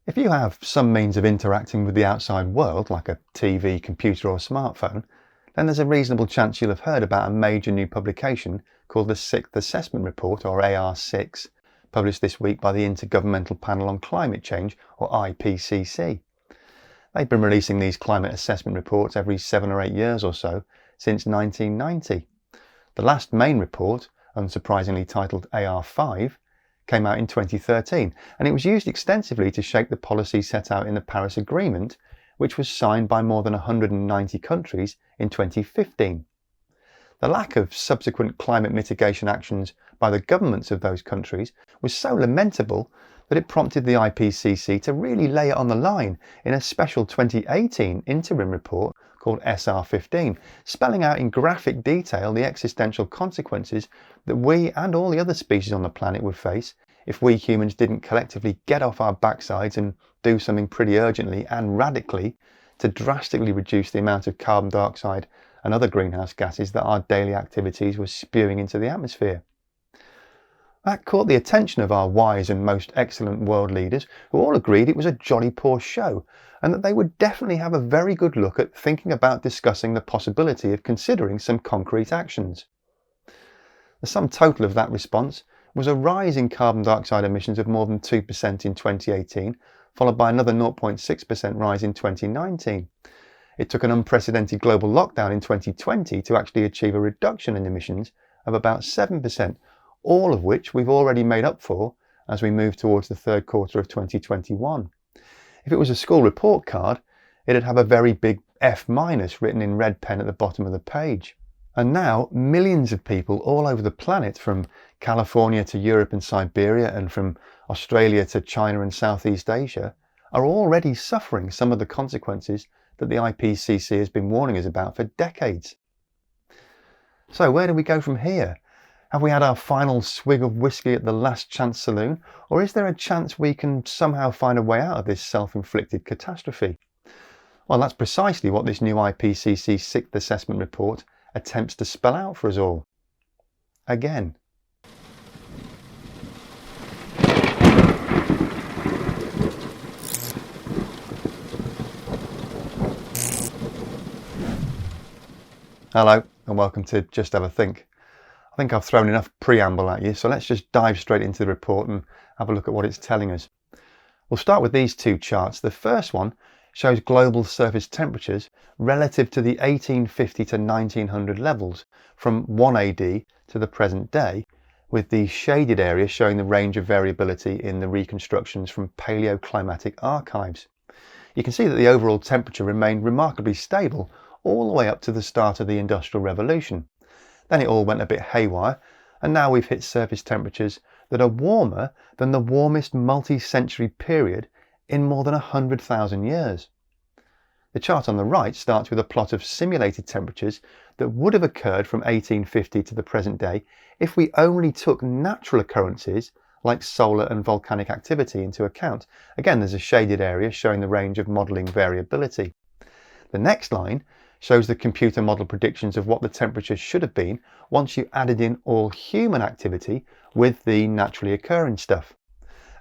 If you have some means of interacting with the outside world, like a TV, computer or smartphone, then there's a reasonable chance you'll have heard about a major new publication called the Sixth Assessment Report, or AR6, published this week by the Intergovernmental Panel on Climate Change, or IPCC. They've been releasing these climate assessment reports every 7 or 8 years or so since 1990. The last main report, unsurprisingly titled AR5, came out in 2013, and it was used extensively to shape the policy set out in the Paris Agreement, which was signed by more than 190 countries in 2015. The lack of subsequent climate mitigation actions by the governments of those countries was so lamentable that it prompted the IPCC to really lay it on the line in a special 2018 interim report called SR15, spelling out in graphic detail the existential consequences that we and all the other species on the planet would face if we humans didn't collectively get off our backsides and do something pretty urgently and radically to drastically reduce the amount of carbon dioxide and other greenhouse gases that our daily activities were spewing into the atmosphere. That caught the attention of our wise and most excellent world leaders, who all agreed it was a jolly poor show, and that they would definitely have a very good look at thinking about discussing the possibility of considering some concrete actions. The sum total of that response was a rise in carbon dioxide emissions of more than 2% in 2018, followed by another 0.6% rise in 2019. It took an unprecedented global lockdown in 2020 to actually achieve a reduction in emissions of about 7%, all of which we've already made up for as we move towards the third quarter of 2021. If it was a school report card, it'd have a very big F- written in red pen at the bottom of the page. And now millions of people all over the planet, from California to Europe and Siberia, and from Australia to China and Southeast Asia, are already suffering some of the consequences that the IPCC has been warning us about for decades. So where do we go from here? Have we had our final swig of whiskey at the Last Chance Saloon, or is there a chance we can somehow find a way out of this self-inflicted catastrophe? Well, that's precisely what this new IPCC Sixth Assessment Report attempts to spell out for us all. Again. Hello, and welcome to Just Have a Think. I think I've thrown enough preamble at you, so let's just dive straight into the report and have a look at what it's telling us. We'll start with these two charts. The first one shows global surface temperatures relative to the 1850 to 1900 levels from 1 AD to the present day, with the shaded area showing the range of variability in the reconstructions from paleoclimatic archives. You can see that the overall temperature remained remarkably stable all the way up to the start of the Industrial Revolution. Then it all went a bit haywire, and now we've hit surface temperatures that are warmer than the warmest multi-century period in more than 100,000 years. The chart on the right starts with a plot of simulated temperatures that would have occurred from 1850 to the present day if we only took natural occurrences like solar and volcanic activity into account. Again, there's a shaded area showing the range of modelling variability. The next line shows the computer model predictions of what the temperature should have been once you added in all human activity with the naturally occurring stuff.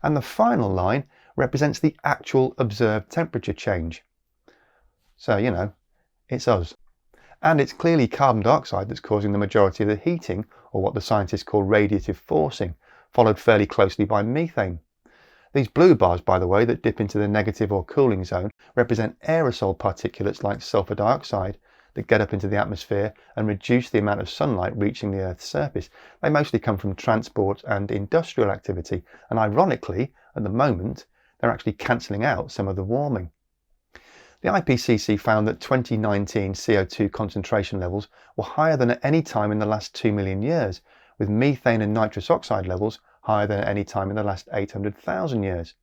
And the final line represents the actual observed temperature change. So, it's us. And it's clearly carbon dioxide that's causing the majority of the heating, or what the scientists call radiative forcing, followed fairly closely by methane. These blue bars, by the way, that dip into the negative or cooling zone represent aerosol particulates like sulfur dioxide that get up into the atmosphere and reduce the amount of sunlight reaching the Earth's surface. They mostly come from transport and industrial activity, and ironically, at the moment, they're actually cancelling out some of the warming. The IPCC found that 2019 CO2 concentration levels were higher than at any time in the last 2 million years, with methane and nitrous oxide levels higher than at any time in the last 800,000 years.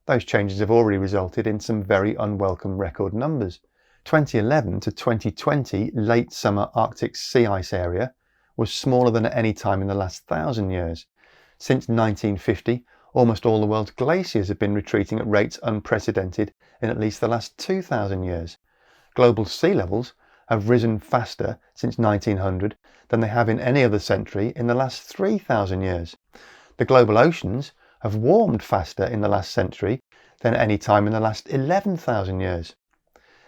Those changes have already resulted in some very unwelcome record numbers. 2011 to 2020 late summer Arctic sea ice area was smaller than at any time in the last 1,000 years. Since 1950, almost all the world's glaciers have been retreating at rates unprecedented in at least the last 2,000 years. Global sea levels have risen faster since 1900 than they have in any other century in the last 3,000 years. The global oceans have warmed faster in the last century than any time in the last 11,000 years.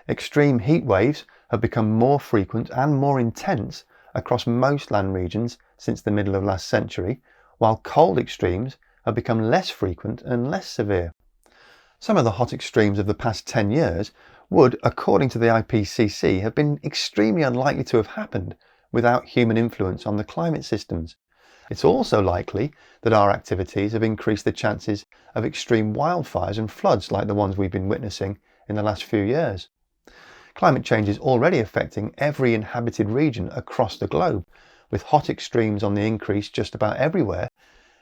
Extreme heat waves have become more frequent and more intense across most land regions since the middle of last century, while cold extremes have become less frequent and less severe. Some of the hot extremes of the past 10 years would, according to the IPCC, have been extremely unlikely to have happened without human influence on the climate systems. It's also likely that our activities have increased the chances of extreme wildfires and floods like the ones we've been witnessing in the last few years. Climate change is already affecting every inhabited region across the globe, with hot extremes on the increase just about everywhere,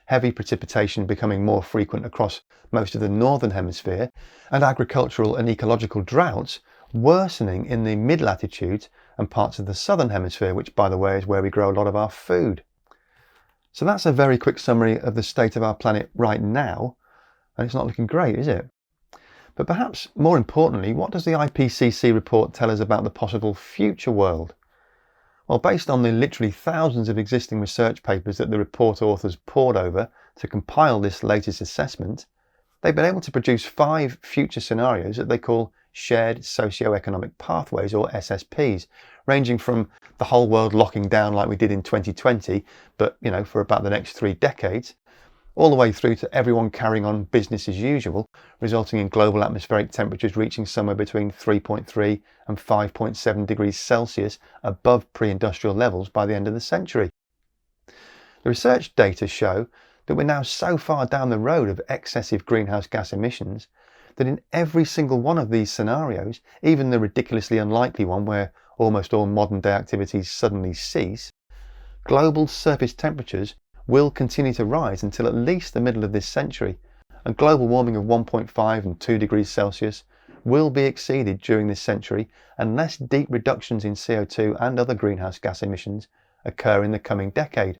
heavy precipitation becoming more frequent across most of the northern hemisphere, and agricultural and ecological droughts worsening in the mid-latitudes and parts of the southern hemisphere, which, by the way, is where we grow a lot of our food. So that's a very quick summary of the state of our planet right now, and it's not looking great, is it? But perhaps more importantly, what does the IPCC report tell us about the possible future world? Well, based on the literally thousands of existing research papers that the report authors pored over to compile this latest assessment, they've been able to produce 5 future scenarios that they call Shared Socio-Economic Pathways, or SSPs, ranging from the whole world locking down like we did in 2020, but for about the next 3 decades, all the way through to everyone carrying on business as usual, resulting in global atmospheric temperatures reaching somewhere between 3.3 and 5.7 degrees Celsius above pre-industrial levels by the end of the century. The research data show that we're now so far down the road of excessive greenhouse gas emissions that in every single one of these scenarios, even the ridiculously unlikely one where almost all modern day activities suddenly cease, global surface temperatures will continue to rise until at least the middle of this century, and global warming of 1.5 and 2 degrees Celsius will be exceeded during this century unless deep reductions in CO2 and other greenhouse gas emissions occur in the coming decade.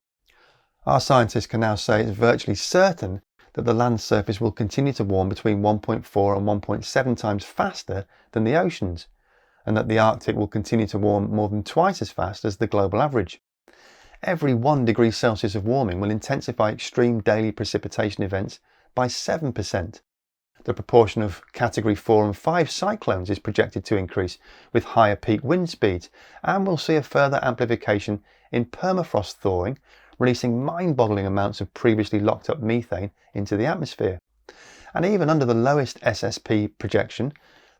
Our scientists can now say it's virtually certain that the land surface will continue to warm between 1.4 and 1.7 times faster than the oceans, and that the Arctic will continue to warm more than twice as fast as the global average. Every 1 degree Celsius of warming will intensify extreme daily precipitation events by 7%. The proportion of Category 4 and 5 cyclones is projected to increase with higher peak wind speeds, and we'll see a further amplification in permafrost thawing, releasing mind-boggling amounts of previously locked up methane into the atmosphere. And even under the lowest SSP projection,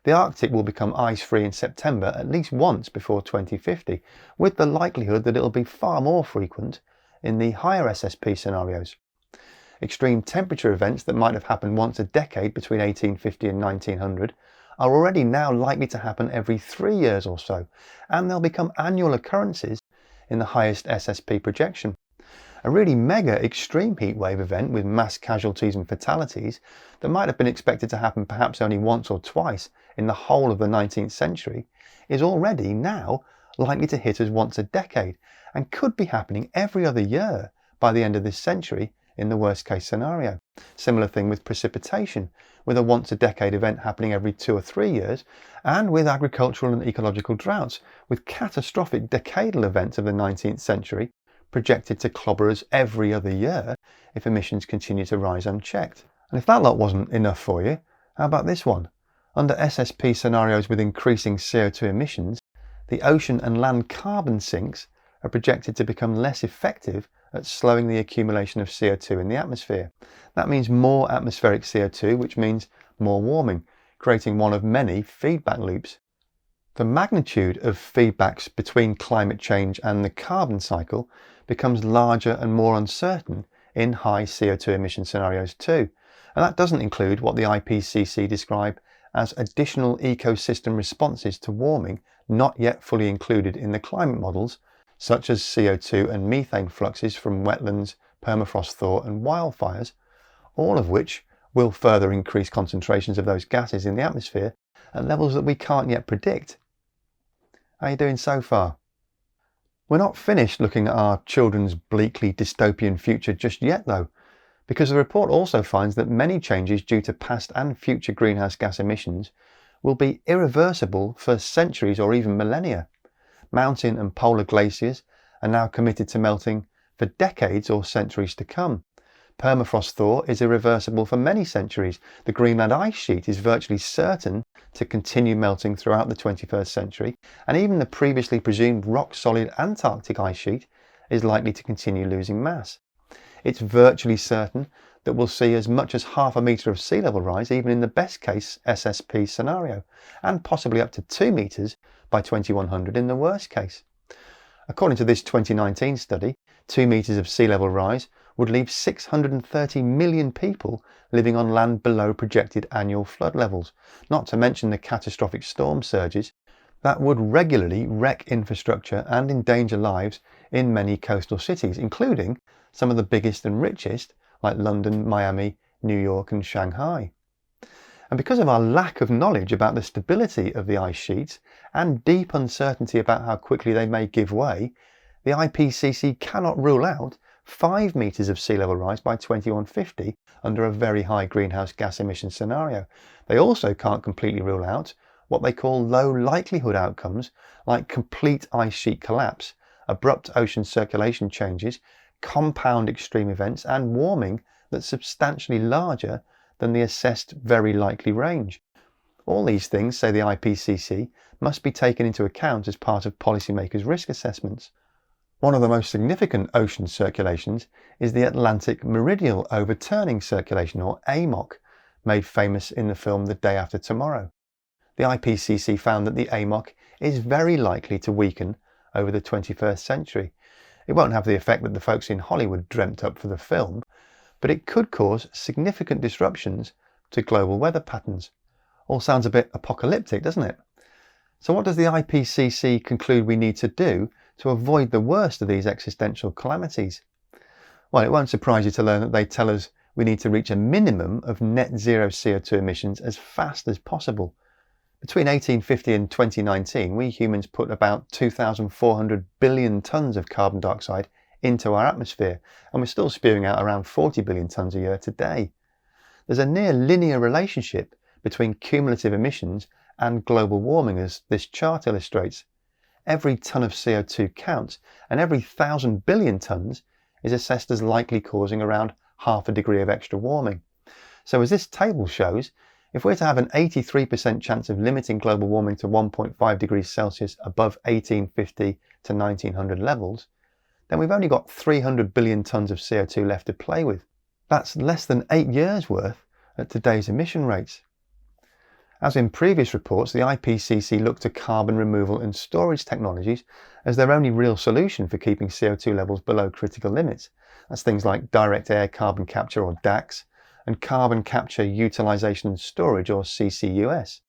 the Arctic will become ice-free in September at least once before 2050, with the likelihood that it'll be far more frequent in the higher SSP scenarios. Extreme temperature events that might have happened once a decade between 1850 and 1900 are already now likely to happen every 3 years or so, and they'll become annual occurrences in the highest SSP projection. A really mega extreme heatwave event with mass casualties and fatalities that might have been expected to happen perhaps only once or twice in the whole of the 19th century is already now likely to hit us once a decade and could be happening every other year by the end of this century in the worst case scenario. Similar thing with precipitation, with a once a decade event happening every 2 or 3 years, and with agricultural and ecological droughts, with catastrophic decadal events of the 19th century projected to clobber us every other year if emissions continue to rise unchecked. And if that lot wasn't enough for you, how about this one? Under SSP scenarios with increasing CO2 emissions, the ocean and land carbon sinks are projected to become less effective at slowing the accumulation of CO2 in the atmosphere. That means more atmospheric CO2, which means more warming, creating one of many feedback loops. The magnitude of feedbacks between climate change and the carbon cycle becomes larger and more uncertain in high CO2 emission scenarios too. And that doesn't include what the IPCC describe as additional ecosystem responses to warming not yet fully included in the climate models, such as CO2 and methane fluxes from wetlands, permafrost thaw and wildfires, all of which will further increase concentrations of those gases in the atmosphere at levels that we can't yet predict. How are you doing so far? We're not finished looking at our children's bleakly dystopian future just yet though, because the report also finds that many changes due to past and future greenhouse gas emissions will be irreversible for centuries or even millennia. Mountain and polar glaciers are now committed to melting for decades or centuries to come. Permafrost thaw is irreversible for many centuries. The Greenland ice sheet is virtually certain to continue melting throughout the 21st century, and even the previously presumed rock-solid Antarctic ice sheet is likely to continue losing mass. It's virtually certain that we'll see as much as half a metre of sea level rise even in the best case SSP scenario, and possibly up to 2 metres by 2100 in the worst case. According to this 2019 study, 2 metres of sea level rise would leave 630 million people living on land below projected annual flood levels, not to mention the catastrophic storm surges that would regularly wreck infrastructure and endanger lives in many coastal cities, including some of the biggest and richest like London, Miami, New York and Shanghai. And because of our lack of knowledge about the stability of the ice sheets and deep uncertainty about how quickly they may give way, the IPCC cannot rule out 5 metres of sea level rise by 2150 under a very high greenhouse gas emission scenario. They also can't completely rule out what they call low likelihood outcomes like complete ice sheet collapse, abrupt ocean circulation changes, compound extreme events and warming that's substantially larger than the assessed very likely range. All these things, say the IPCC, must be taken into account as part of policymakers' risk assessments. One of the most significant ocean circulations is the Atlantic Meridional Overturning Circulation, or AMOC, made famous in the film The Day After Tomorrow. The IPCC found that the AMOC is very likely to weaken over the 21st century. It won't have the effect that the folks in Hollywood dreamt up for the film, but it could cause significant disruptions to global weather patterns. All sounds a bit apocalyptic, doesn't it? So what does the IPCC conclude we need to do to avoid the worst of these existential calamities? Well, it won't surprise you to learn that they tell us we need to reach a minimum of net zero CO2 emissions as fast as possible. Between 1850 and 2019, we humans put about 2,400 billion tonnes of carbon dioxide into our atmosphere, and we're still spewing out around 40 billion tonnes a year today. There's a near linear relationship between cumulative emissions and global warming, as this chart illustrates. Every tonne of CO2 counts, and every 1,000 billion tonnes is assessed as likely causing around half a degree of extra warming. So as this table shows, if we're to have an 83% chance of limiting global warming to 1.5 degrees Celsius above 1850 to 1900 levels, then we've only got 300 billion tonnes of CO2 left to play with. That's less than 8 years' worth at today's emission rates. As in previous reports, the IPCC looked to carbon removal and storage technologies as their only real solution for keeping CO2 levels below critical limits. That's things like direct air carbon capture, or DACS, and carbon capture, utilisation and storage, or CCUS.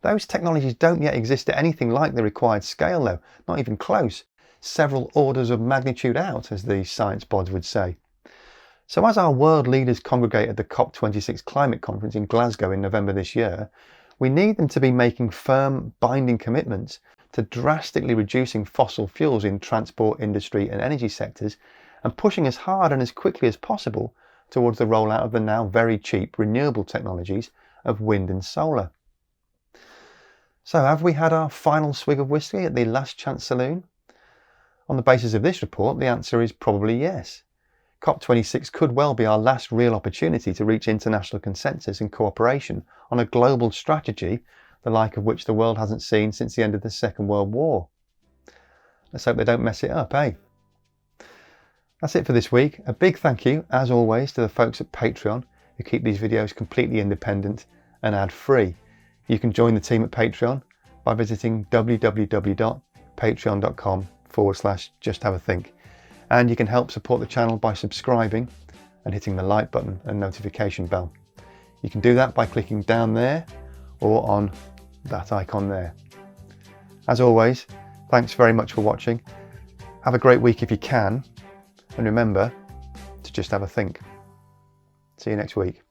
Those technologies don't yet exist at anything like the required scale though, not even close. Several orders of magnitude out, as the science pods would say. So as our world leaders congregate at the COP26 climate conference in Glasgow in November this year, we need them to be making firm, binding commitments to drastically reducing fossil fuels in transport, industry and energy sectors, and pushing as hard and as quickly as possible towards the rollout of the now very cheap renewable technologies of wind and solar. So have we had our final swig of whisky at the Last Chance Saloon? On the basis of this report, the answer is probably yes. COP26 could well be our last real opportunity to reach international consensus and cooperation on a global strategy, the like of which the world hasn't seen since the end of the Second World War. Let's hope they don't mess it up, eh? That's it for this week. A big thank you, as always, to the folks at Patreon who keep these videos completely independent and ad-free. You can join the team at Patreon by visiting www.patreon.com/justhaveathink. And you can help support the channel by subscribing and hitting the like button and notification bell. You can do that by clicking down there or on that icon there. As always, thanks very much for watching. Have a great week if you can, and remember to just have a think. See you next week.